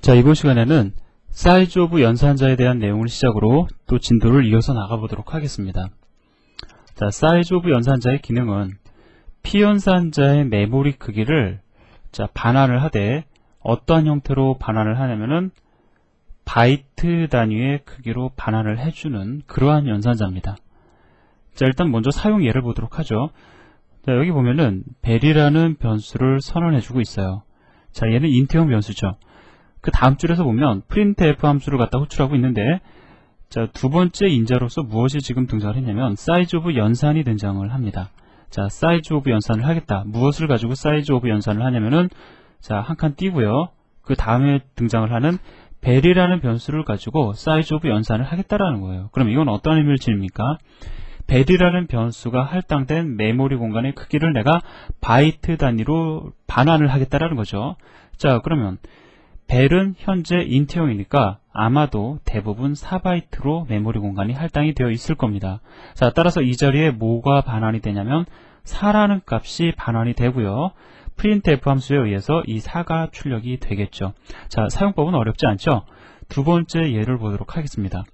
자, 이번 시간에는 사이즈 오브 연산자에 대한 내용을 시작으로 또 진도를 이어서 나가보도록 하겠습니다. 자, 사이즈 오브 연산자의 기능은 피연산자의 메모리 크기를 반환을 하되 어떠한 형태로 반환을 하냐면은 바이트 단위의 크기로 반환을 해주는 그러한 연산자입니다. 자, 일단 먼저 사용 예를 보도록 하죠. 자, 여기 보면은 벨이라는 변수를 선언해주고 있어요. 자, 얘는 인트형 변수죠. 그 다음 줄에서 보면 printf 함수를 갖다 호출하고 있는데, 자, 두 번째 인자로서 무엇이 지금 등장을 했냐면 사이즈 오브 연산이 등장을 합니다. 자, 사이즈 오브 연산을 하겠다. 무엇을 가지고 사이즈 오브 연산을 하냐면은, 자, 한 칸 띄고요. 그 다음에 등장을 하는 벨이라는 변수를 가지고 사이즈 오브 연산을 하겠다라는 거예요. 그럼 이건 어떤 의미를 지닙니까? 벨이라는 변수가 할당된 메모리 공간의 크기를 내가 바이트 단위로 반환을 하겠다라는 거죠. 자, 그러면 벨은 현재 인트형이니까 아마도 대부분 4바이트로 메모리 공간이 할당이 되어 있을 겁니다. 자, 따라서 이 자리에 뭐가 반환이 되냐면 4라는 값이 반환이 되고요. printf 함수에 의해서 이 4가 출력이 되겠죠. 자, 사용법은 어렵지 않죠? 두 번째 예를 보도록 하겠습니다.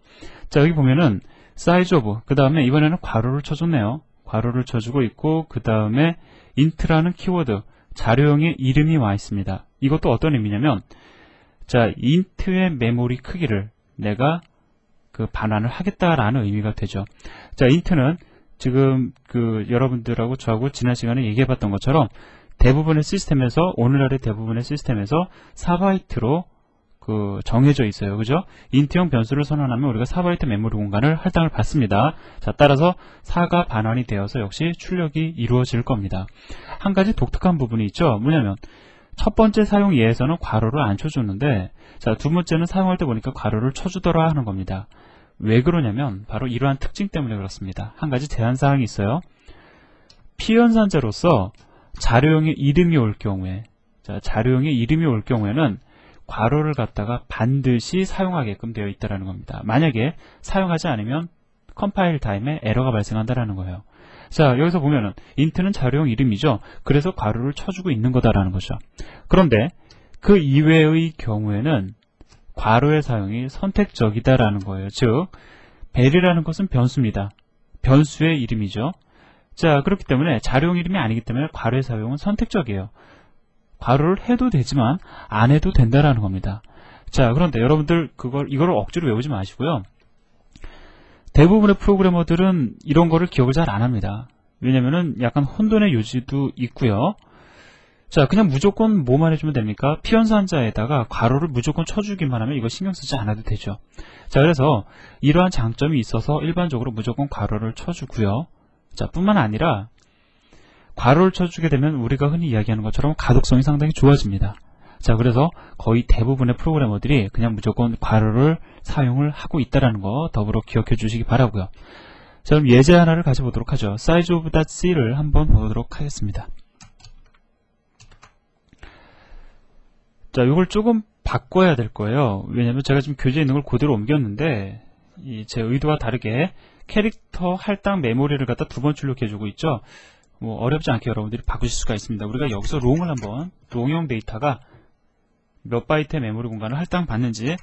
자, 여기 보면은 size of, 그 다음에 이번에는 괄호를 쳐줬네요. 괄호를 쳐주고 있고, 그 다음에 int라는 키워드, 자료형의 이름이 와 있습니다. 이것도 어떤 의미냐면, 자, int의 메모리 크기를 내가 반환을 하겠다라는 의미가 되죠. 자, int는 지금 여러분들하고 저하고 지난 시간에 얘기해봤던 것처럼 대부분의 시스템에서, 오늘날의 대부분의 시스템에서 4바이트로 정해져 있어요. 그죠? 인트형 변수를 선언하면 우리가 4바이트 메모리 공간을 할당을 받습니다. 자, 따라서 4가 반환이 되어서 역시 출력이 이루어질 겁니다. 한 가지 독특한 부분이 있죠. 뭐냐면 첫 번째 사용 예에서는 괄호를 안 쳐주는데, 자, 두 번째는 사용할 때 보니까 괄호를 쳐주더라 하는 겁니다. 왜 그러냐면 바로 이러한 특징 때문에 그렇습니다. 한 가지 제한사항이 있어요. 피연산자로서 자료형의 이름이 올 경우에, 자, 자료형의 이름이 올 경우에는 괄호를 갖다가 반드시 사용하게끔 되어 있다는 겁니다. 만약에 사용하지 않으면 컴파일 타임에 에러가 발생한다는 거예요. 자, 여기서 보면은 int는 자료형 이름이죠. 그래서 괄호를 쳐주고 있는 거다라는 거죠. 그런데 그 이외의 경우에는 괄호의 사용이 선택적이다라는 거예요. 즉, 벨이라는 것은 변수입니다. 변수의 이름이죠. 자, 그렇기 때문에 자료형 이름이 아니기 때문에 괄호의 사용은 선택적이에요. 괄호를 해도 되지만 안 해도 된다라는 겁니다. 자, 그런데 여러분들 이걸 억지로 외우지 마시고요. 대부분의 프로그래머들은 이런 거를 기억을 잘 안 합니다. 왜냐면은 약간 혼돈의 요지도 있고요. 자, 그냥 무조건 뭐만 해주면 됩니까? 피연산자에다가 괄호를 무조건 쳐주기만 하면 이거 신경 쓰지 않아도 되죠. 자, 그래서 이러한 장점이 있어서 일반적으로 무조건 괄호를 쳐주고요. 자, 뿐만 아니라 괄호를 쳐주게 되면 우리가 흔히 이야기하는 것처럼 가독성이 상당히 좋아집니다. 자, 그래서 거의 대부분의 프로그래머들이 그냥 무조건 괄호를 사용을 하고 있다는 거 더불어 기억해 주시기 바라고요. 자, 그럼 예제 하나를 가져보도록 하죠. size of .c를 한번 보도록 하겠습니다. 자, 이걸 조금 바꿔야 될 거예요. 왜냐면 제가 지금 교재에 있는 걸 그대로 옮겼는데 제 의도와 다르게 캐릭터 할당 메모리를 갖다 두 번 출력해 주고 있죠. 뭐 어렵지 않게 여러분들이 바꾸실 수가 있습니다. 우리가 여기서 롱을 한번, 롱형 데이터가 몇 바이트의 메모리 공간을 할당받는지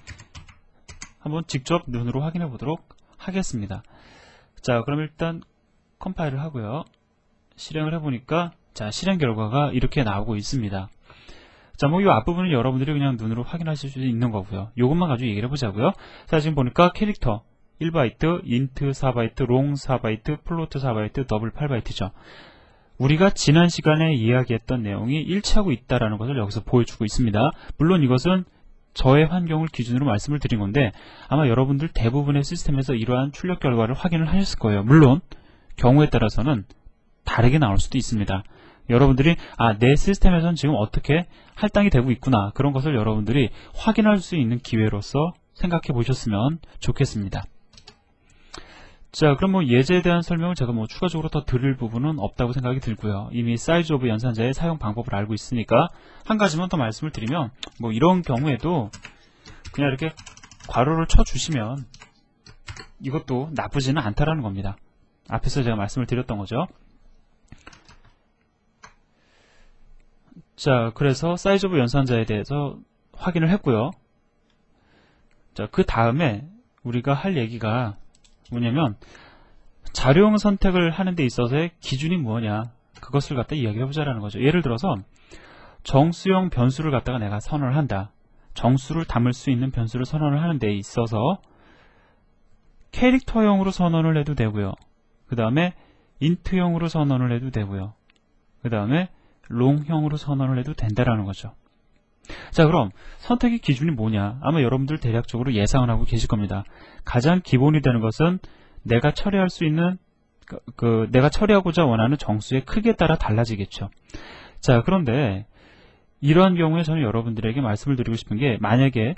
한번 직접 눈으로 확인해 보도록 하겠습니다. 자, 그럼 일단 컴파일을 하고요. 실행을 해보니까, 자, 실행 결과가 이렇게 나오고 있습니다. 자, 뭐 이 앞부분은 여러분들이 그냥 눈으로 확인하실 수 있는 거고요. 요것만 가지고 얘기를 해보자고요. 자, 지금 보니까 캐릭터 1바이트, 인트 4바이트, 롱 4바이트, 플로트 4바이트, 더블 8바이트죠. 우리가 지난 시간에 이야기했던 내용이 일치하고 있다는 것을 여기서 보여주고 있습니다. 물론 이것은 저의 환경을 기준으로 말씀을 드린 건데 아마 여러분들 대부분의 시스템에서 이러한 출력 결과를 확인을 하셨을 거예요. 물론 경우에 따라서는 다르게 나올 수도 있습니다. 여러분들이 내 시스템에서는 지금 어떻게 할당이 되고 있구나, 그런 것을 여러분들이 확인할 수 있는 기회로서 생각해 보셨으면 좋겠습니다. 자, 그럼 뭐 예제에 대한 설명을 제가 뭐 추가적으로 더 드릴 부분은 없다고 생각이 들고요. 이미 사이즈 오브 연산자의 사용 방법을 알고 있으니까 한 가지만 더 말씀을 드리면, 뭐 이런 경우에도 그냥 이렇게 괄호를 쳐주시면 이것도 나쁘지는 않다라는 겁니다. 앞에서 제가 말씀을 드렸던 거죠. 자, 그래서 사이즈 오브 연산자에 대해서 확인을 했고요. 자, 그 다음에 우리가 할 얘기가 뭐냐면 자료형 선택을 하는 데 있어서의 기준이 뭐냐, 그것을 갖다 이야기를 해보자라는 거죠. 예를 들어서 정수형 변수를 갖다가 내가 선언을 한다. 정수를 담을 수 있는 변수를 선언을 하는 데 있어서 캐릭터형으로 선언을 해도 되고요. 그 다음에 인트형으로 선언을 해도 되고요. 그 다음에 롱형으로 선언을 해도 된다라는 거죠. 자, 그럼 선택의 기준이 뭐냐? 아마 여러분들 대략적으로 예상을 하고 계실 겁니다. 가장 기본이 되는 것은 내가 처리할 수 있는 내가 처리하고자 원하는 정수의 크기에 따라 달라지겠죠. 자, 그런데 이러한 경우에 저는 여러분들에게 말씀을 드리고 싶은 게, 만약에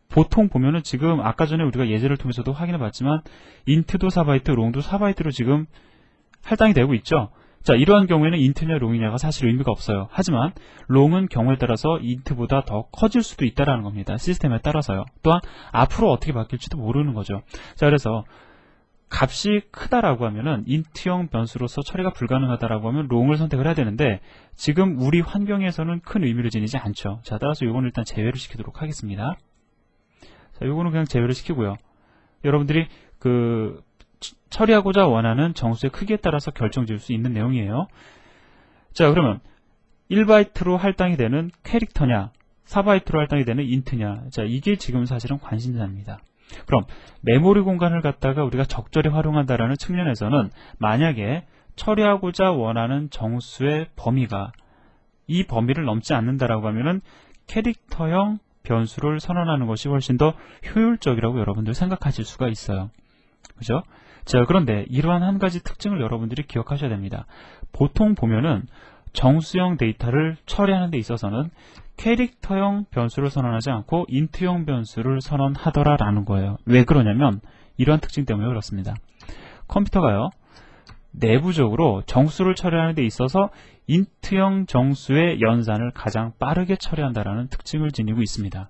보통 보면은 지금 아까 전에 우리가 예제를 통해서도 확인해 봤지만 인트도 4바이트, 롱도 4바이트로 지금 할당이 되고 있죠. 자, 이러한 경우에는 인트냐 롱이냐가 사실 의미가 없어요. 하지만 롱은 경우에 따라서 인트보다 더 커질 수도 있다라는 겁니다. 시스템에 따라서요. 또한 앞으로 어떻게 바뀔지도 모르는 거죠. 자, 그래서 값이 크다라고 하면은 인트형 변수로서 처리가 불가능하다라고 하면 롱을 선택을 해야 되는데, 지금 우리 환경에서는 큰 의미를 지니지 않죠. 자, 따라서 이거는 일단 제외를 시키도록 하겠습니다. 자, 이거는 그냥 제외를 시키고요. 여러분들이 처리하고자 원하는 정수의 크기에 따라서 결정 지을 수 있는 내용이에요. 자, 그러면 1바이트로 할당이 되는 캐릭터냐, 4바이트로 할당이 되는 인트냐. 자, 이게 지금 사실은 관심사입니다. 그럼 메모리 공간을 갖다가 우리가 적절히 활용한다라는 측면에서는, 만약에 처리하고자 원하는 정수의 범위가 이 범위를 넘지 않는다라고 하면은 캐릭터형 변수를 선언하는 것이 훨씬 더 효율적이라고 여러분들 생각하실 수가 있어요. 그죠? 자, 그런데 이러한 한 가지 특징을 여러분들이 기억하셔야 됩니다. 보통 보면은 정수형 데이터를 처리하는 데 있어서는 캐릭터형 변수를 선언하지 않고 인트형 변수를 선언하더라라는 거예요. 왜 그러냐면 이러한 특징 때문에 그렇습니다. 컴퓨터가요, 내부적으로 정수를 처리하는 데 있어서 인트형 정수의 연산을 가장 빠르게 처리한다라는 특징을 지니고 있습니다.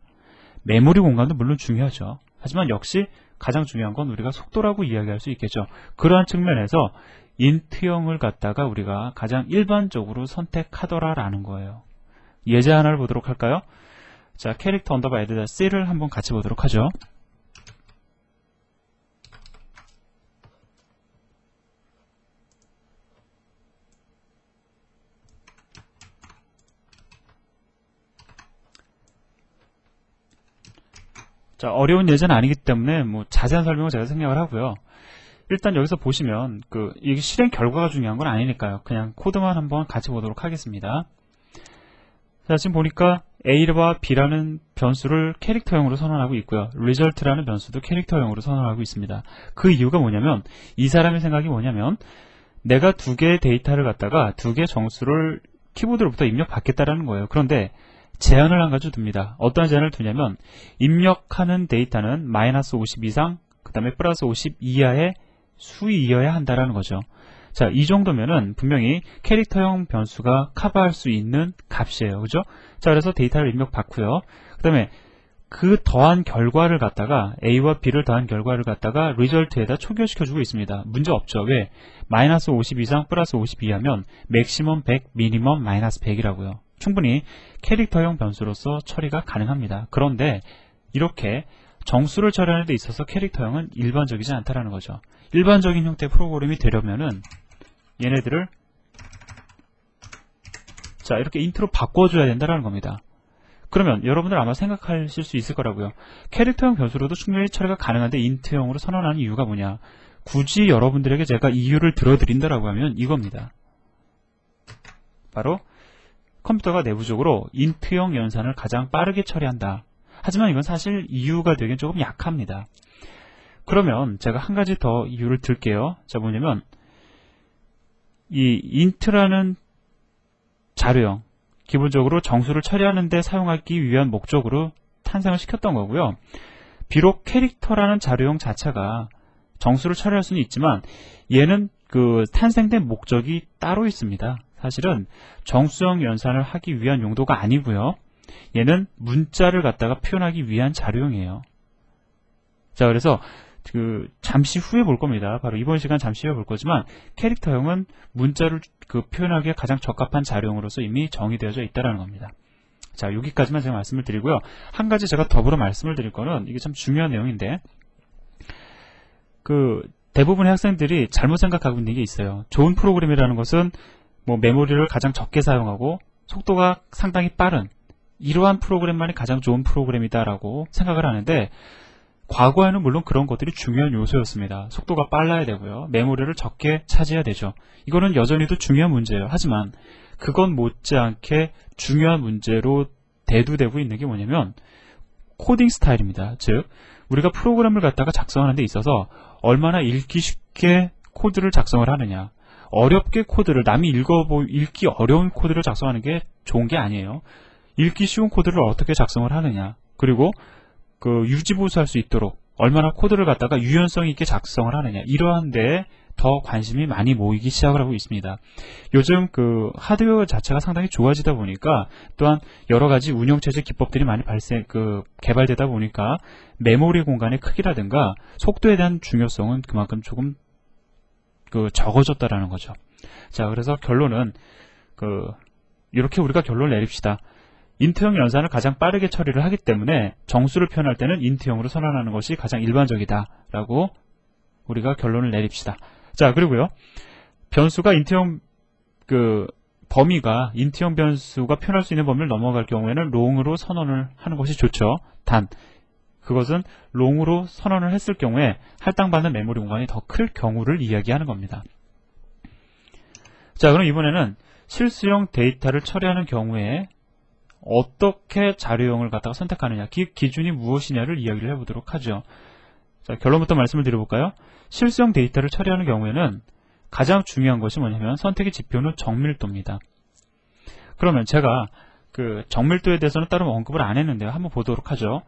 메모리 공간도 물론 중요하죠. 하지만 역시 가장 중요한 건 우리가 속도라고 이야기할 수 있겠죠. 그러한 측면에서 인트형을 갖다가 우리가 가장 일반적으로 선택하더라라는 거예요. 예제 하나를 보도록 할까요? 자, 캐릭터 언더바 에드다 C를 한번 같이 보도록 하죠. 자, 어려운 예제는 아니기 때문에 자세한 설명을 제가 생략을 하고요. 일단 여기서 보시면 이게 실행 결과가 중요한 건 아니니까요. 그냥 코드만 한번 같이 보도록 하겠습니다. 자, 지금 보니까 A와 B라는 변수를 캐릭터형으로 선언하고 있고요. result라는 변수도 캐릭터형으로 선언하고 있습니다. 그 이유가 뭐냐면, 이 사람의 생각이 뭐냐면, 내가 두 개의 데이터를 갖다가 두 개의 정수를 키보드로부터 입력받겠다라는 거예요. 그런데 제한을 한 가지 둡니다. 어떤 제한을 두냐면, 입력하는 데이터는 -50 이상, 그 다음에 플러스 50 이하의 수이어야 한다라는 거죠. 자, 이 정도면은 분명히 캐릭터형 변수가 커버할 수 있는 값이에요. 그죠? 자, 그래서 데이터를 입력받고요. 그 다음에 그 더한 결과를 갖다가, A와 B를 더한 결과를 갖다가 리절트에다 초기화시켜주고 있습니다. 문제 없죠. 왜? -50 이상, 플러스 50 이하면 맥시멈 100, 미니멈 -100이라고요. 충분히 캐릭터형 변수로서 처리가 가능합니다. 그런데 이렇게 정수를 처리하는 데 있어서 캐릭터형은 일반적이지 않다라는 거죠. 일반적인 형태의 프로그램이 되려면은 얘네들을 자, 이렇게 인트로 바꿔줘야 된다라는 겁니다. 그러면 여러분들 아마 생각하실 수 있을 거라고요. 캐릭터형 변수로도 충분히 처리가 가능한데 인트형으로 선언하는 이유가 뭐냐. 굳이 여러분들에게 제가 이유를 들어드린다라고 하면 이겁니다. 바로 컴퓨터가 내부적으로 인트형 연산을 가장 빠르게 처리한다. 하지만 이건 사실 이유가 되긴 조금 약합니다. 그러면 제가 한 가지 더 이유를 들게요. 자, 뭐냐면 이 int라는 자료형, 기본적으로 정수를 처리하는 데 사용하기 위한 목적으로 탄생을 시켰던 거고요. 비록 캐릭터라는 자료형 자체가 정수를 처리할 수는 있지만 얘는 탄생된 목적이 따로 있습니다. 사실은 정수형 연산을 하기 위한 용도가 아니고요. 얘는 문자를 갖다가 표현하기 위한 자료형이에요. 자, 그래서 잠시 후에 볼 겁니다. 바로 이번 시간 잠시 후에 볼 거지만 캐릭터형은 문자를 표현하기에 가장 적합한 자료형으로서 이미 정의되어져 있다는 겁니다. 자, 여기까지만 제가 말씀을 드리고요. 한 가지 제가 더불어 말씀을 드릴 거는 이게 참 중요한 내용인데, 대부분의 학생들이 잘못 생각하고 있는 게 있어요. 좋은 프로그램이라는 것은 뭐 메모리를 가장 적게 사용하고 속도가 상당히 빠른 이러한 프로그램만이 가장 좋은 프로그램이다라고 생각을 하는데, 과거에는 물론 그런 것들이 중요한 요소였습니다. 속도가 빨라야 되고요. 메모리를 적게 차지해야 되죠. 이거는 여전히도 중요한 문제예요. 하지만 그건 못지않게 중요한 문제로 대두되고 있는 게 뭐냐면 코딩 스타일입니다. 즉, 우리가 프로그램을 갖다가 작성하는 데 있어서 얼마나 읽기 쉽게 코드를 작성을 하느냐, 어렵게 코드를, 남이 읽기 어려운 코드를 작성하는 게 좋은 게 아니에요. 읽기 쉬운 코드를 어떻게 작성을 하느냐, 그리고 유지보수할 수 있도록 얼마나 코드를 갖다가 유연성 있게 작성을 하느냐, 이러한 데에 더 관심이 많이 모이기 시작을 하고 있습니다. 요즘 하드웨어 자체가 상당히 좋아지다 보니까, 또한 여러가지 운영체제 기법들이 많이 개발되다 보니까 메모리 공간의 크기라든가 속도에 대한 중요성은 그만큼 조금 적어졌다라는 거죠. 자, 그래서 결론은 이렇게 우리가 결론을 내립시다. 인트형 연산을 가장 빠르게 처리를 하기 때문에 정수를 표현할 때는 인트형으로 선언하는 것이 가장 일반적이다 라고 우리가 결론을 내립시다. 자, 그리고요, 변수가 인트형 범위가 인트형 변수가 표현할 수 있는 범위를 넘어갈 경우에는 롱으로 선언을 하는 것이 좋죠. 단 그것은 롱으로 선언을 했을 경우에 할당받는 메모리 공간이 더 클 경우를 이야기하는 겁니다. 자, 그럼 이번에는 실수형 데이터를 처리하는 경우에 어떻게 자료형을 갖다가 선택하느냐, 기준이 무엇이냐를 이야기를 해보도록 하죠. 자, 결론부터 말씀을 드려볼까요? 실수형 데이터를 처리하는 경우에는 가장 중요한 것이 뭐냐면 선택의 지표는 정밀도입니다. 그러면 제가 정밀도에 대해서는 따로 언급을 안 했는데요. 한번 보도록 하죠.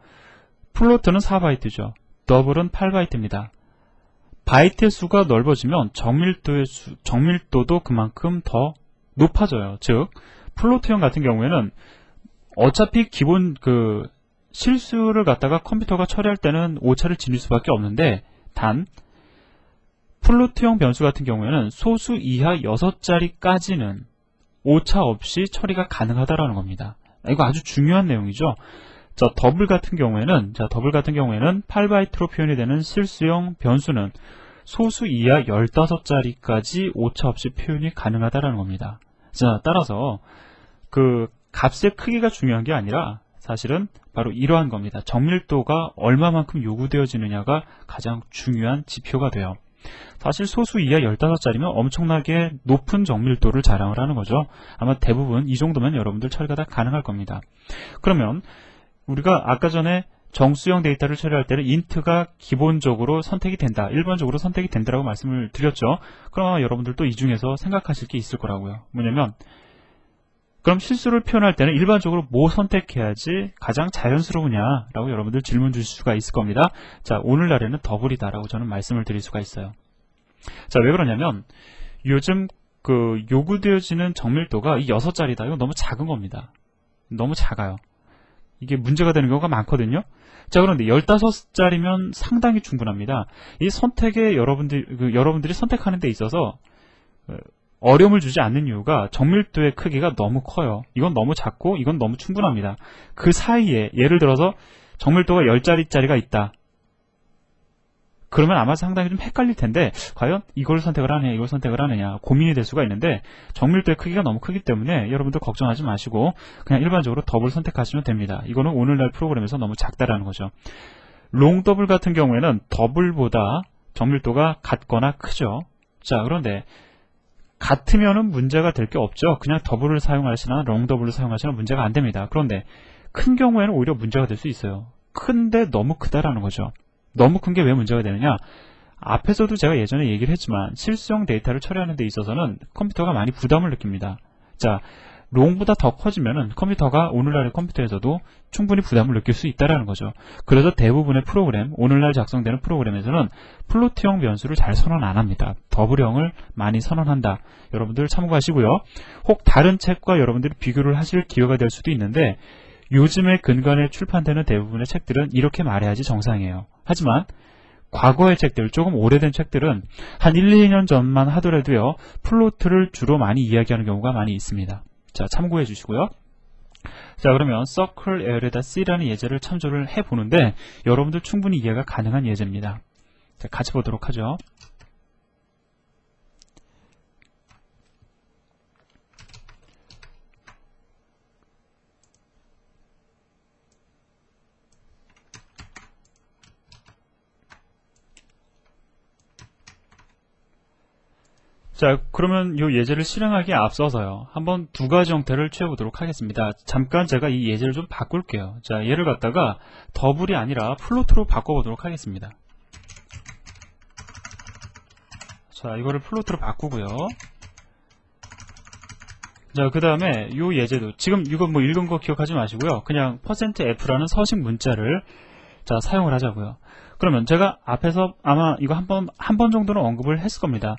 플로트는 4바이트죠. 더블은 8바이트입니다. 바이트 수가 넓어지면 정밀도도 그만큼 더 높아져요. 즉, 플로트형 같은 경우에는 어차피 기본 실수를 갖다가 컴퓨터가 처리할 때는 오차를 지닐 수밖에 없는데, 단 플로트형 변수 같은 경우에는 소수 이하 6자리까지는 오차 없이 처리가 가능하다라는 겁니다. 이거 아주 중요한 내용이죠. 자, 더블 같은 경우에는 8바이트로 표현이 되는 실수형 변수는 소수 이하 15자리까지 오차 없이 표현이 가능하다라는 겁니다. 자, 따라서 값의 크기가 중요한 게 아니라 사실은 바로 이러한 겁니다. 정밀도가 얼마만큼 요구되어지느냐가 가장 중요한 지표가 돼요. 사실 소수 이하 15자리면 엄청나게 높은 정밀도를 자랑을 하는 거죠. 아마 대부분 이 정도면 여러분들 처리가 다 가능할 겁니다. 그러면 우리가 아까 전에 정수형 데이터를 처리할 때는 인트가 기본적으로 선택이 된다, 일반적으로 선택이 된다라고 말씀을 드렸죠. 그럼 여러분들도 이 중에서 생각하실 게 있을 거라고요. 뭐냐면, 그럼 실수를 표현할 때는 일반적으로 뭐 선택해야지 가장 자연스러우냐라고 여러분들 질문 주실 수가 있을 겁니다. 자, 오늘날에는 더블이다라고 저는 말씀을 드릴 수가 있어요. 자, 왜 그러냐면 요즘 요구되어지는 정밀도가 이 6자리다. 이거 너무 작은 겁니다. 너무 작아요. 이게 문제가 되는 경우가 많거든요. 자, 그런데 15자리면 상당히 충분합니다. 이 선택에 여러분들이 선택하는 데 있어서 어려움을 주지 않는 이유가 정밀도의 크기가 너무 커요. 이건 너무 작고 이건 너무 충분합니다. 그 사이에 예를 들어서 정밀도가 10자리짜리가 있다. 그러면 아마 상당히 좀 헷갈릴 텐데, 과연 이걸 선택을 하느냐 이걸 선택을 하느냐 고민이 될 수가 있는데, 정밀도의 크기가 너무 크기 때문에 여러분들 걱정하지 마시고 그냥 일반적으로 더블 선택하시면 됩니다. 이거는 오늘날 프로그램에서 너무 작다라는 거죠. 롱 더블 같은 경우에는 더블보다 정밀도가 같거나 크죠. 자, 그런데 같으면은 문제가 될 게 없죠. 그냥 더블을 사용하시나 롱 더블을 사용하시나 문제가 안 됩니다. 그런데 큰 경우에는 오히려 문제가 될 수 있어요. 큰데 너무 크다라는 거죠. 너무 큰 게 왜 문제가 되느냐? 앞에서도 제가 예전에 얘기를 했지만 실수형 데이터를 처리하는 데 있어서는 컴퓨터가 많이 부담을 느낍니다. 자, 롱보다 더 커지면은 컴퓨터가 오늘날의 컴퓨터에서도 충분히 부담을 느낄 수 있다라는 거죠. 그래서 대부분의 프로그램, 오늘날 작성되는 프로그램에서는 플로트형 변수를 잘 선언 안 합니다. 더블형을 많이 선언한다. 여러분들 참고하시고요. 혹 다른 책과 여러분들이 비교를 하실 기회가 될 수도 있는데, 요즘에 근간에 출판되는 대부분의 책들은 이렇게 말해야지 정상이에요. 하지만 과거의 책들, 조금 오래된 책들은 한 1, 2년 전만 하더라도요, 플로트를 주로 많이 이야기하는 경우가 많이 있습니다. 자, 참고해 주시고요. 자, 그러면 circle are에다 C라는 예제를 참조를 해보는데 여러분들 충분히 이해가 가능한 예제입니다. 자, 같이 보도록 하죠. 자, 그러면 이 예제를 실행하기에 앞서서요. 한번 두 가지 형태를 취해보도록 하겠습니다. 잠깐 제가 이 예제를 좀 바꿀게요. 자, 얘를 갖다가 더블이 아니라 플로트로 바꿔보도록 하겠습니다. 자, 이거를 플로트로 바꾸고요. 자, 그 다음에 이 예제도 지금 이거 뭐 읽은 거 기억하지 마시고요. 그냥 %f라는 서식 문자를 자, 사용을 하자고요. 그러면 제가 앞에서 아마 이거 한 번 정도는 언급을 했을 겁니다.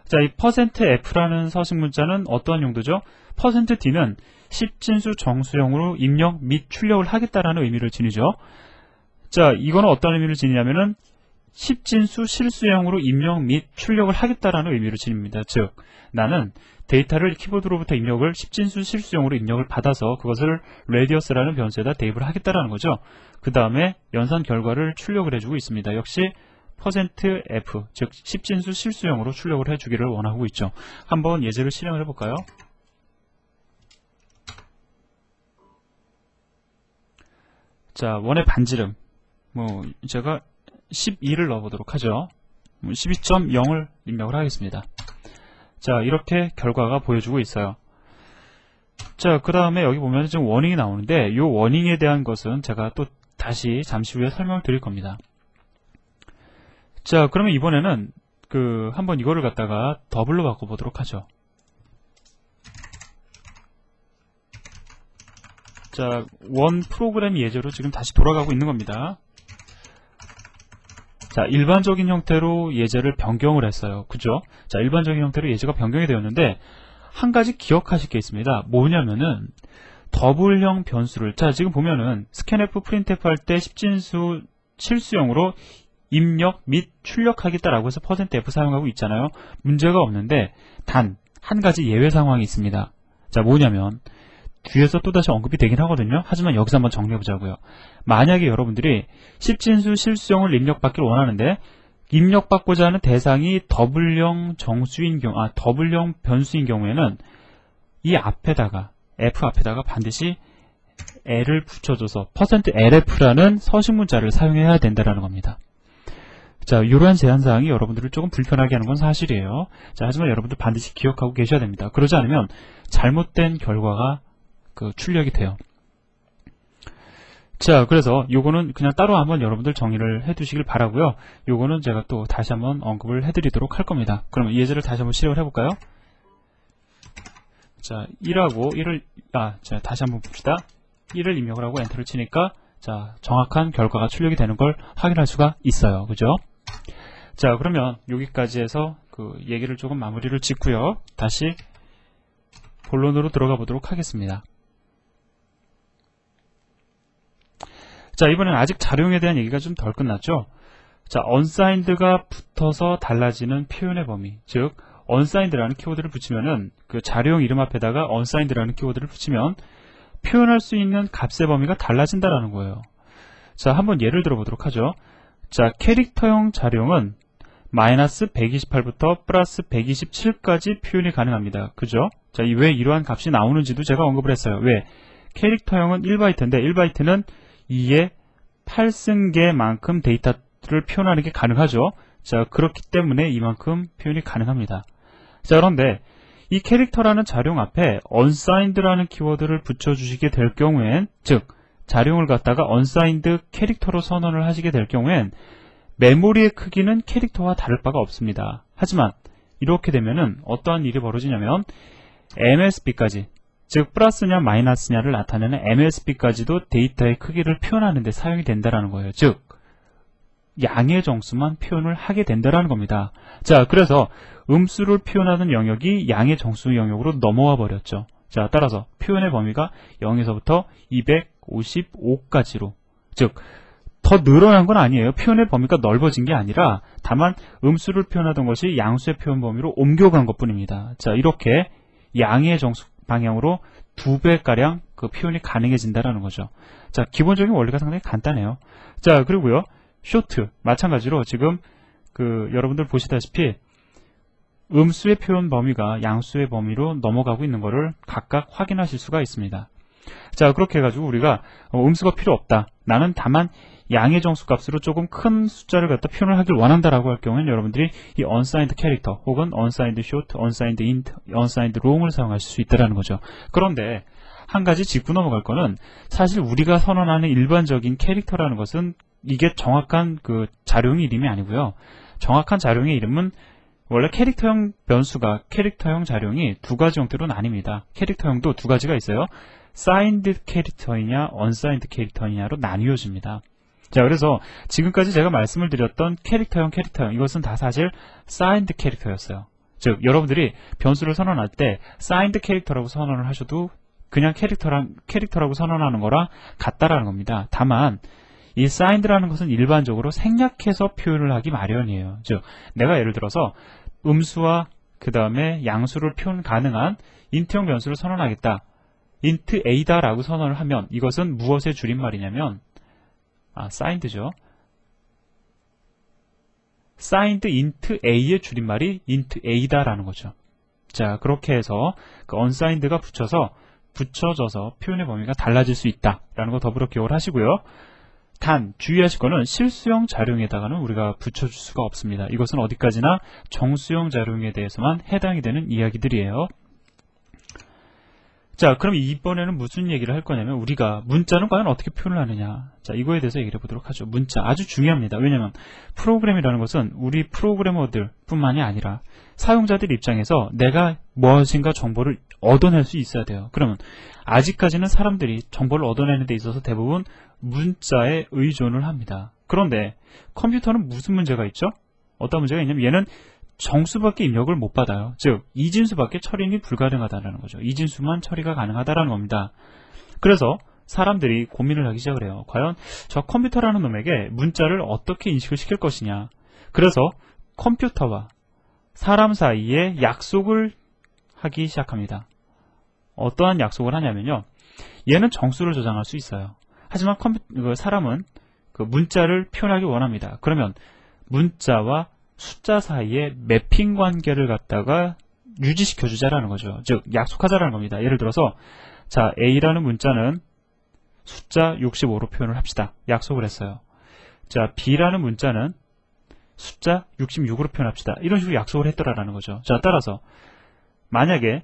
자, 이 %f라는 서식 문자는 어떠한 용도죠? %d는 10진수 정수형으로 입력 및 출력을 하겠다라는 의미를 지니죠. 자, 이거는 어떤 의미를 지니냐면은 10진수 실수형으로 입력 및 출력을 하겠다라는 의미를 지닙니다. 즉, 나는 데이터를 키보드로부터 입력을 10진수 실수형으로 입력을 받아서 그것을 radius라는 변수에다 대입을 하겠다라는 거죠. 그 다음에 연산 결과를 출력을 해주고 있습니다. 역시 %f, 즉 10진수 실수형으로 출력을 해주기를 원하고 있죠. 한번 예제를 실행을 해볼까요? 자, 원의 반지름, 뭐 제가 12를 넣어보도록 하죠. 12.0을 입력을 하겠습니다. 자, 이렇게 결과가 보여주고 있어요. 자, 그 다음에 여기 보면 지금 워닝이 나오는데 이 워닝에 대한 것은 제가 또 다시 잠시 후에 설명을 드릴 겁니다. 자, 그러면 이번에는 한번 이거를 갖다가 더블로 바꿔보도록 하죠. 자, 원 프로그램 예제로 지금 다시 돌아가고 있는 겁니다. 자, 일반적인 형태로 예제를 변경을 했어요. 그죠? 자, 일반적인 형태로 예제가 변경이 되었는데 한 가지 기억하실 게 있습니다. 뭐냐면은 더블형 변수를, 자, 지금 보면은 scanf, printf 할 때 10진수 실수형으로 입력 및 출력하겠다라고 해서 %f 사용하고 있잖아요. 문제가 없는데 단 한 가지 예외 상황이 있습니다. 자, 뭐냐면 뒤에서 또다시 언급이 되긴 하거든요. 하지만 여기서 한번 정리해보자고요. 만약에 여러분들이 10진수 실수형을 입력받기를 원하는데 입력받고자 하는 대상이 더블형 더블형 변수인 경우에는 이 앞에다가 f 앞에다가 반드시 l을 붙여줘서 %lf라는 서식 문자를 사용해야 된다는 겁니다. 자, 이러한 제한사항이 여러분들을 조금 불편하게 하는 건 사실이에요. 자, 하지만 여러분들 반드시 기억하고 계셔야 됩니다. 그러지 않으면 잘못된 결과가 출력이 돼요. 자, 그래서 요거는 그냥 따로 한번 여러분들 정리를 해 두시길 바라고요. 요거는 제가 또 다시 한번 언급을 해드리도록 할 겁니다. 그러면 이 예제를 다시 한번 실행을 해볼까요? 자, 1하고 1을, 자, 다시 한번 봅시다. 1을 입력을 하고 엔터를 치니까, 자, 정확한 결과가 출력이 되는 걸 확인할 수가 있어요. 그죠? 자, 그러면 여기까지 해서 얘기를 조금 마무리를 짓고요. 다시 본론으로 들어가 보도록 하겠습니다. 자, 이번엔 아직 자료형에 대한 얘기가 좀 덜 끝났죠? 자, unsigned가 붙어서 달라지는 표현의 범위, 즉 unsigned라는 키워드를 붙이면은 자료형 이름 앞에다가 unsigned라는 키워드를 붙이면 표현할 수 있는 값의 범위가 달라진다라는 거예요. 자, 한번 예를 들어보도록 하죠. 자, 캐릭터형 자료형은 마이너스 128부터 플러스 127까지 표현이 가능합니다. 그죠? 자, 왜 이러한 값이 나오는지도 제가 언급을 했어요. 왜? 캐릭터형은 1바이트인데 1바이트는 2의 8승계만큼 데이터를 표현하는 게 가능하죠. 자, 그렇기 때문에 이만큼 표현이 가능합니다. 자, 그런데 이 캐릭터라는 자료형 앞에 unsigned라는 키워드를 붙여주시게 될 경우엔, 즉 자료형을 갖다가 unsigned 캐릭터로 선언을 하시게 될 경우엔 메모리의 크기는 캐릭터와 다를 바가 없습니다. 하지만 이렇게 되면은 어떠한 일이 벌어지냐면 MSB까지, 즉 플러스냐 마이너스냐를 나타내는 MSB까지도 데이터의 크기를 표현하는 데 사용이 된다는 거예요. 즉 양의 정수만 표현을 하게 된다는 겁니다. 자, 그래서 음수를 표현하는 영역이 양의 정수 영역으로 넘어와 버렸죠. 자, 따라서 표현의 범위가 0에서부터 255까지로, 즉 더 늘어난 건 아니에요. 표현의 범위가 넓어진 게 아니라 다만 음수를 표현하던 것이 양수의 표현 범위로 옮겨간 것 뿐입니다. 자, 이렇게 양의 정수 방향으로 2배가량 그 표현이 가능해진다라는 거죠. 자, 기본적인 원리가 상당히 간단해요. 자, 그리고요, 쇼트 마찬가지로 지금 여러분들 보시다시피 음수의 표현 범위가 양수의 범위로 넘어가고 있는 것을 각각 확인하실 수가 있습니다. 자, 그렇게 해가지고 우리가 음수가 필요 없다, 나는 다만 양의 정수값으로 조금 큰 숫자를 갖다 표현을 하길 원한다라고 할 경우에는 여러분들이 이 unsigned character 혹은 unsigned short, unsigned int, unsigned long을 사용하실 수 있다는 거죠. 그런데 한 가지 짚고 넘어갈 거는, 사실 우리가 선언하는 일반적인 캐릭터라는 것은 이게 정확한 그 자료형 이름이 아니고요. 정확한 자료형의 이름은 원래 캐릭터형 변수가, 캐릭터형 자료형이 두 가지 형태로 나뉩니다. 캐릭터형도 두 가지가 있어요. signed 캐릭터이냐 unsigned 캐릭터이냐로 나뉘어집니다. 자, 그래서 지금까지 제가 말씀을 드렸던 캐릭터형 이것은 다 사실 signed 캐릭터였어요. 즉, 여러분들이 변수를 선언할 때 signed 캐릭터라고 선언을 하셔도 그냥 캐릭터라고 선언하는 거랑 같다라는 겁니다. 다만 이 signed라는 것은 일반적으로 생략해서 표현을 하기 마련이에요. 즉, 내가 예를 들어서 음수와 그 다음에 양수를 표현 가능한 int형 변수를 선언하겠다, int a다 라고 선언을 하면 이것은 무엇의 줄임말이냐면 signed죠. signed int a의 줄임말이 int a다 라는 거죠. 자, 그렇게 해서 그 unsigned가 붙여져서 표현의 범위가 달라질 수 있다 라는 거 더불어 기억을 하시고요. 단 주의하실 거는 실수형 자료형에다가는 우리가 붙여줄 수가 없습니다. 이것은 어디까지나 정수형 자료형에 대해서만 해당이 되는 이야기들이에요. 자, 그럼 이번에는 무슨 얘기를 할 거냐면, 우리가 문자는 과연 어떻게 표현을 하느냐, 자, 이거에 대해서 얘기를 해보도록 하죠. 문자 아주 중요합니다. 왜냐하면 프로그램이라는 것은 우리 프로그래머들 뿐만이 아니라 사용자들 입장에서 내가 무엇인가 정보를 얻어낼 수 있어야 돼요. 그러면 아직까지는 사람들이 정보를 얻어내는 데 있어서 대부분 문자에 의존을 합니다. 그런데 컴퓨터는 무슨 문제가 있죠? 어떤 문제가 있냐면, 얘는 정수밖에 입력을 못 받아요. 즉, 이진수밖에 처리는 불가능하다는 거죠. 이진수만 처리가 가능하다는 겁니다. 그래서 사람들이 고민을 하기 시작을 해요. 과연 저 컴퓨터라는 놈에게 문자를 어떻게 인식을 시킬 것이냐. 그래서 컴퓨터와 사람 사이에 약속을 하기 시작합니다. 어떠한 약속을 하냐면요, 얘는 정수를 저장할 수 있어요. 하지만 사람은 그 문자를 표현하기 원합니다. 그러면 문자와 숫자 사이에 매핑 관계를 갖다가 유지시켜 주자라는 거죠. 즉, 약속하자라는 겁니다. 예를 들어서, 자, A라는 문자는 숫자 65로 표현을 합시다. 약속을 했어요. 자, B라는 문자는 숫자 66으로 표현합시다. 이런 식으로 약속을 했더라라는 거죠. 자, 따라서 만약에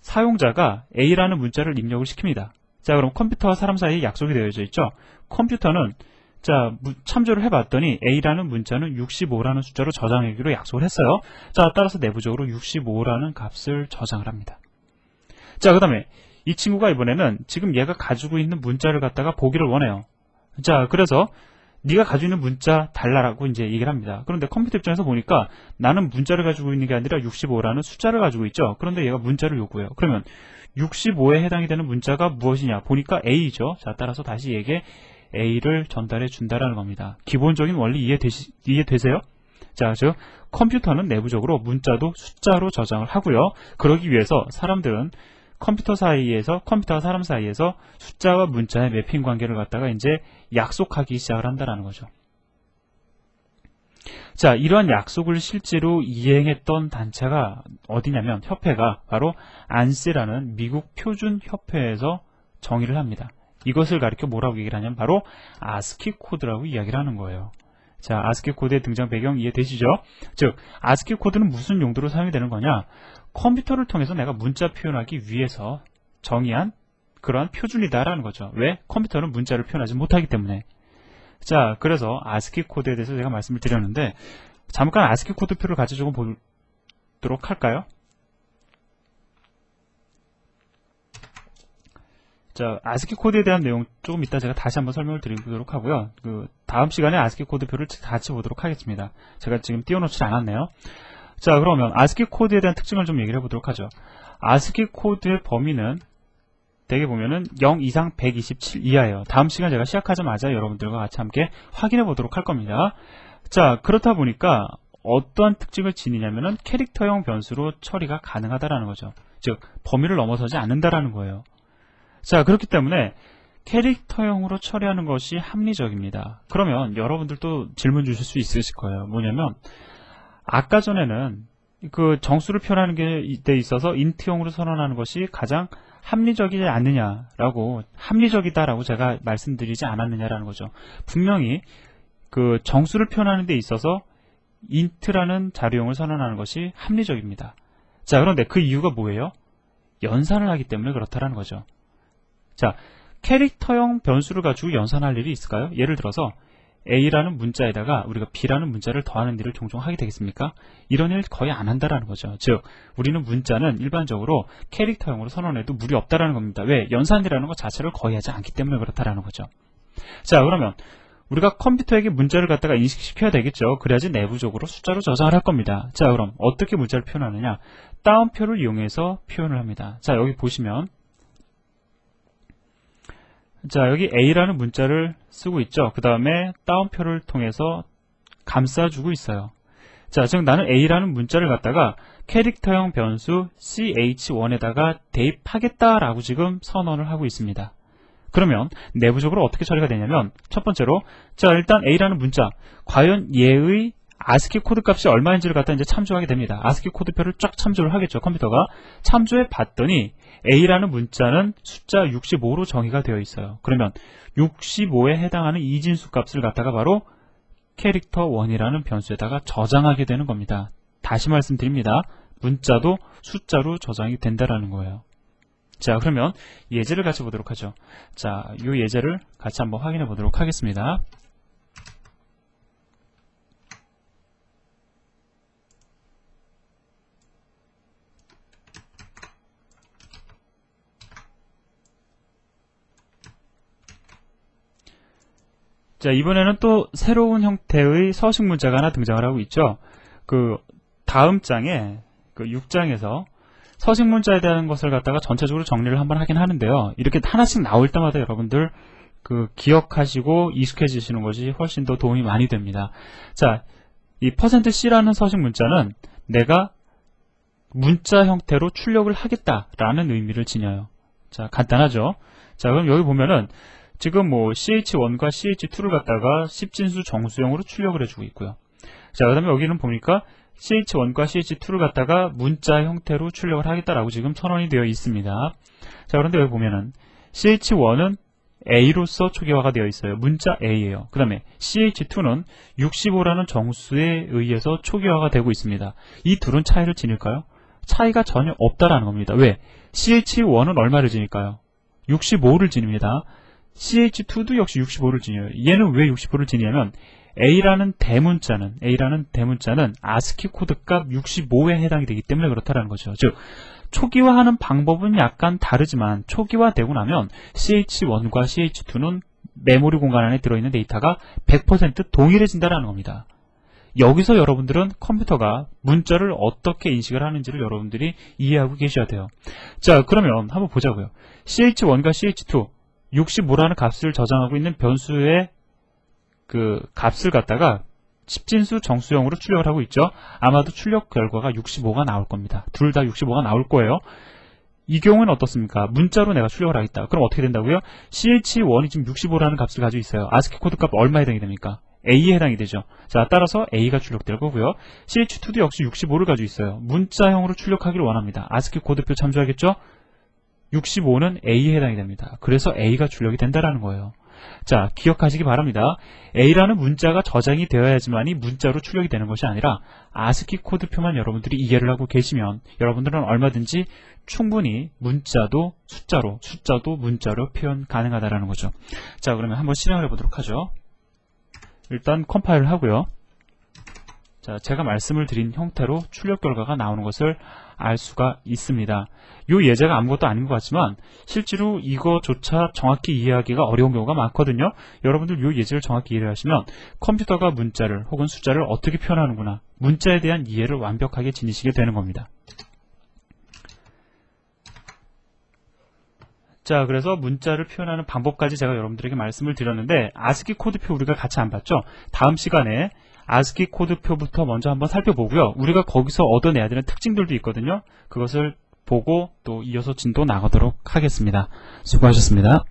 사용자가 A라는 문자를 입력을 시킵니다. 자, 그럼 컴퓨터와 사람 사이에 약속이 되어져 있죠. 컴퓨터는 자, 참조를 해봤더니 A라는 문자는 65라는 숫자로 저장하기로 약속을 했어요. 자, 따라서 내부적으로 65라는 값을 저장을 합니다. 자, 그 다음에 이 친구가 이번에는 지금 얘가 가지고 있는 문자를 갖다가 보기를 원해요. 자, 그래서 네가 가지고 있는 문자 달라라고 이제 얘기를 합니다. 그런데 컴퓨터 입장에서 보니까 나는 문자를 가지고 있는 게 아니라 65라는 숫자를 가지고 있죠. 그런데 얘가 문자를 요구해요. 그러면 65에 해당이 되는 문자가 무엇이냐 보니까 A죠. 자, 따라서 다시 얘에게 A를 전달해 준다라는 겁니다. 기본적인 원리 이해되세요? 자, 즉 컴퓨터는 내부적으로 문자도 숫자로 저장을 하고요. 그러기 위해서 사람들은 컴퓨터와 사람 사이에서 숫자와 문자의 매핑 관계를 갖다가 이제 약속하기 시작을 한다라는 거죠. 자, 이러한 약속을 실제로 이행했던 단체가 어디냐면, 협회가 바로 ANSI라는 미국 표준 협회에서 정의를 합니다. 이것을 가리켜 뭐라고 얘기를 하냐면 바로 ASCII 코드라고 이야기를 하는 거예요. 자, ASCII 코드의 등장 배경 이해되시죠? 즉, ASCII 코드는 무슨 용도로 사용이 되는 거냐? 컴퓨터를 통해서 내가 문자 표현하기 위해서 정의한 그러한 표준이다라는 거죠. 왜? 컴퓨터는 문자를 표현하지 못하기 때문에. 자, 그래서 ASCII 코드에 대해서 제가 말씀을 드렸는데, 잠깐 ASCII 코드표를 같이 조금 보도록 할까요? 자, ASCII 코드에 대한 내용 조금 이따 제가 다시 한번 설명을 드리도록 하고요. 다음 시간에 ASCII 코드표를 같이 보도록 하겠습니다. 제가 지금 띄워놓지 않았네요. 자, 그러면 ASCII 코드에 대한 특징을 좀 얘기를 해보도록 하죠. ASCII 코드의 범위는 대개 보면은 0 이상 127 이하예요. 다음 시간 제가 시작하자마자 여러분들과 같이 함께 확인해 보도록 할 겁니다. 자, 그렇다 보니까 어떠한 특징을 지니냐면은 캐릭터형 변수로 처리가 가능하다라는 거죠. 즉, 범위를 넘어서지 않는다라는 거예요. 자, 그렇기 때문에 캐릭터형으로 처리하는 것이 합리적입니다. 그러면 여러분들도 질문 주실 수 있으실 거예요. 뭐냐면 아까 전에는 그 정수를 표현하는 데 있어서 인트형으로 선언하는 것이 가장 합리적이지 않느냐라고, 합리적이다라고 제가 말씀드리지 않았느냐라는 거죠. 분명히 그 정수를 표현하는 데 있어서 int라는 자료형을 선언하는 것이 합리적입니다. 자, 그런데 그 이유가 뭐예요? 연산을 하기 때문에 그렇다라는 거죠. 자, 캐릭터형 변수를 가지고 연산할 일이 있을까요? 예를 들어서 A라는 문자에다가 우리가 B라는 문자를 더하는 일을 종종 하게 되겠습니까? 이런 일 거의 안 한다라는 거죠. 즉, 우리는 문자는 일반적으로 캐릭터형으로 선언해도 무리 없다라는 겁니다. 왜? 연산이라는 것 자체를 거의 하지 않기 때문에 그렇다라는 거죠. 자, 그러면 우리가 컴퓨터에게 문자를 갖다가 인식시켜야 되겠죠. 그래야지 내부적으로 숫자로 저장을 할 겁니다. 자, 그럼 어떻게 문자를 표현하느냐? 따옴표를 이용해서 표현을 합니다. 자, 여기 보시면, 자, 여기 A라는 문자를 쓰고 있죠. 그 다음에 따옴표를 통해서 감싸주고 있어요. 자, 즉 나는 A라는 문자를 갖다가 캐릭터형 변수 ch1에다가 대입하겠다라고 지금 선언을 하고 있습니다. 그러면 내부적으로 어떻게 처리가 되냐면, 첫 번째로, 자, 일단 A라는 문자, 과연 얘의 ASCII 코드 값이 얼마인지를 갖다 이제 참조하게 됩니다. ASCII 코드표를 쫙 참조를 하겠죠, 컴퓨터가. 참조해 봤더니 A라는 문자는 숫자 65로 정의가 되어 있어요. 그러면 65에 해당하는 이진수 값을 갖다가 바로 캐릭터 1이라는 변수에다가 저장하게 되는 겁니다. 다시 말씀드립니다. 문자도 숫자로 저장이 된다라는 거예요. 자, 그러면 예제를 같이 보도록 하죠. 자, 이 예제를 같이 한번 확인해 보도록 하겠습니다. 자, 이번에는 또 새로운 형태의 서식 문자가 하나 등장을 하고 있죠. 그 다음 장에, 그 6장에서 서식 문자에 대한 것을 갖다가 전체적으로 정리를 한번 하긴 하는데요. 이렇게 하나씩 나올 때마다 여러분들 그 기억하시고 익숙해지시는 것이 훨씬 더 도움이 많이 됩니다. 자, 이 %c라는 서식 문자는 내가 문자 형태로 출력을 하겠다라는 의미를 지녀요. 자, 간단하죠. 자, 그럼 여기 보면은 지금 뭐 ch1과 ch2를 갖다가 10진수 정수형으로 출력을 해주고 있고요. 자, 그 다음에 여기는 보니까 ch1과 ch2를 갖다가 문자 형태로 출력을 하겠다라고 지금 선언이 되어 있습니다. 자, 그런데 여기 보면은 ch1은 A로서 초기화가 되어 있어요. 문자 A예요. 그 다음에 ch2는 65라는 정수에 의해서 초기화가 되고 있습니다. 이 둘은 차이를 지닐까요? 차이가 전혀 없다라는 겁니다. 왜? ch1은 얼마를 지닐까요? 65를 지닙니다. ch2도 역시 65를 지녀요. 얘는 왜 65를 지냐면 A라는 대문자는 ASCII 코드값 65에 해당이 되기 때문에 그렇다라는 거죠. 즉 초기화하는 방법은 약간 다르지만 초기화되고 나면 ch1과 ch2는 메모리 공간 안에 들어있는 데이터가 100% 동일해진다는 겁니다. 여기서 여러분들은 컴퓨터가 문자를 어떻게 인식을 하는지를 여러분들이 이해하고 계셔야 돼요. 자, 그러면 한번 보자고요. ch1과 ch2 65라는 값을 저장하고 있는 변수의 그 값을 갖다가 10진수 정수형으로 출력을 하고 있죠. 아마도 출력 결과가 65가 나올 겁니다. 둘 다 65가 나올 거예요. 이 경우는 어떻습니까? 문자로 내가 출력을 하겠다. 그럼 어떻게 된다고요? ch1이 지금 65라는 값을 가지고 있어요. ASCII 코드 값 얼마에 해당이 됩니까? A에 해당이 되죠. 자, 따라서 A가 출력될 거고요. ch2도 역시 65를 가지고 있어요. 문자형으로 출력하기를 원합니다. ASCII 코드표 참조하겠죠? 65는 A에 해당이 됩니다. 그래서 A가 출력이 된다라는 거예요. 자, 기억하시기 바랍니다. A라는 문자가 저장이 되어야지만이 문자로 출력이 되는 것이 아니라 ASCII 코드표만 여러분들이 이해를 하고 계시면 여러분들은 얼마든지 충분히 문자도 숫자도 문자로 표현 가능하다라는 거죠. 자, 그러면 한번 실행을 해보도록 하죠. 일단 컴파일을 하고요. 자, 제가 말씀을 드린 형태로 출력 결과가 나오는 것을 알 수가 있습니다. 이 예제가 아무것도 아닌 것 같지만 실제로 이거조차 정확히 이해하기가 어려운 경우가 많거든요. 여러분들 이 예제를 정확히 이해하시면 컴퓨터가 문자를 혹은 숫자를 어떻게 표현하는구나, 문자에 대한 이해를 완벽하게 지니시게 되는 겁니다. 자, 그래서 문자를 표현하는 방법까지 제가 여러분들에게 말씀을 드렸는데 ASCII 코드표 우리가 같이 안 봤죠? 다음 시간에 ASCII 코드표부터 먼저 한번 살펴보고요. 우리가 거기서 얻어내야 되는 특징들도 있거든요. 그것을 보고 또 이어서 진도 나가도록 하겠습니다. 수고하셨습니다.